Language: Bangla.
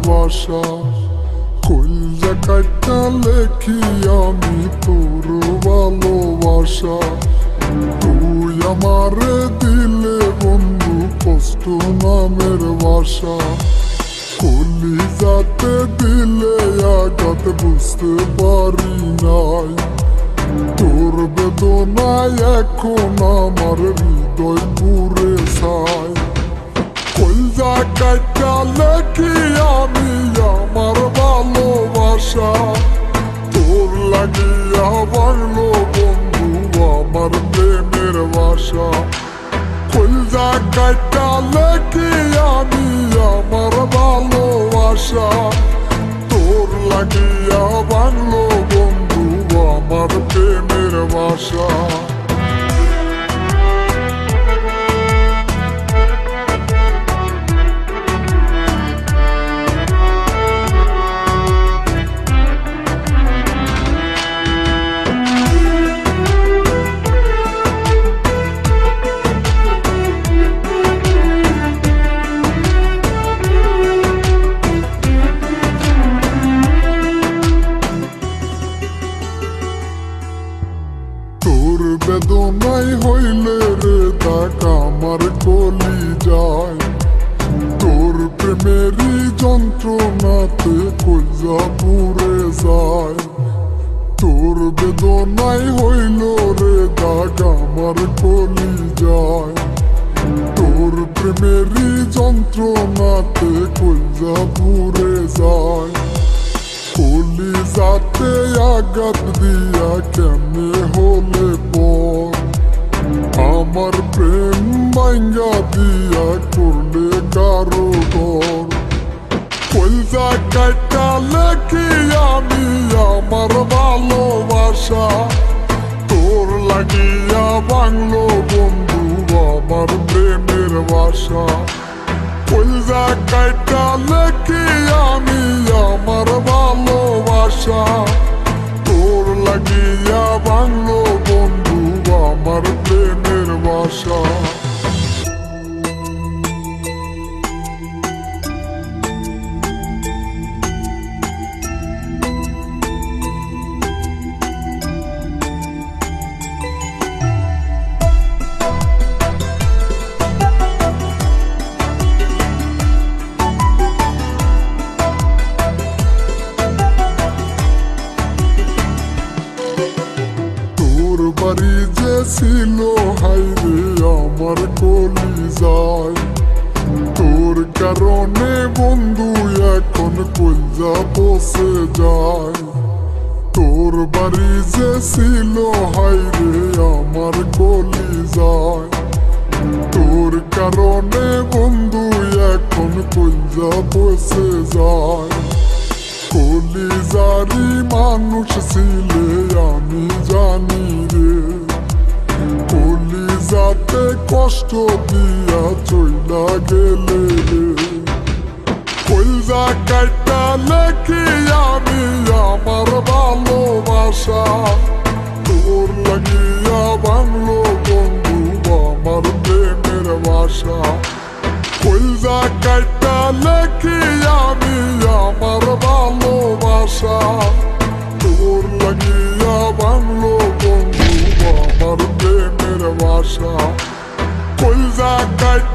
ভালোবাসা কইলা কাটটা লেখি আমি তোর ভালোবাসা তুই আমারে দিলে বন্ধু কষ্ট নামের বাসা কলিজাতে দিলে আঘাত বুঝতে পারি নাই তোর বেদনায় এখন আমার হৃদয় পুরে ছাই কইলা কাটটা লেখি আমি আমার ভালোবাসা তোর লাগিয়া ভাঙলো বন্ধু আমার প্রেমের বাসা কইলা কাটটা লেখি আমি আমার ভালোবাসা তোর লাগিয়া ভাঙলো বন্ধু আমার প্রেমের বাসা তোর বেদনাই হইলে রে দাগ আমার কলি যায় তোর প্রেমেরই যন্ত্রণাতে কইজা পুরে যায় তোর বেদনাই হইল রে দাগ আমার কলি যায় তোর প্রেমেরই যন্ত্রণাতে কইজা পুরে যায় কলিজাতে আঘাত দিয়া কেমনে হলে পর আমার প্রেম ভাঙ্গা দিয়া করলে কারো ডর কলিজা কাটা লেখি আমি আমার ভালোবাসা তোর লাগিয়া ভাঙলো বন্ধু আমার প্রেমের বাসা কলিজা কাটা লেখি আমি আমার ভালোবাসা তোর লাগিয়া ভাঙলো বন্ধু আমার প্রেমের বাসা বাড়ি যে ছিল হাইরে আমার কলিজায় তোর কারণে বন্ধু এখন কলজা বসে যায় তোর বাড়ি যে ছিল হাইরে আমার কলিজায় তোর কারণে বন্ধু এখন কলজা বসে যায় কলিজারি মানুষ ছিলে আমি জানি রে কলিজাতে কষ্ট দিয়া চইলা গেলে রে কলিজা কাটা লেখি আমি আমার ভালোবাসা তোর লাগিয়া ভাঙলো বন্ধু আমার প্রেমের বাসা কলিজা কাটা লেখি আমি আমার ভালোবাসা তোর লাগিয়া ভাঙলো বন্ধু আমার প্রেমের বাসা কলিজা কাটা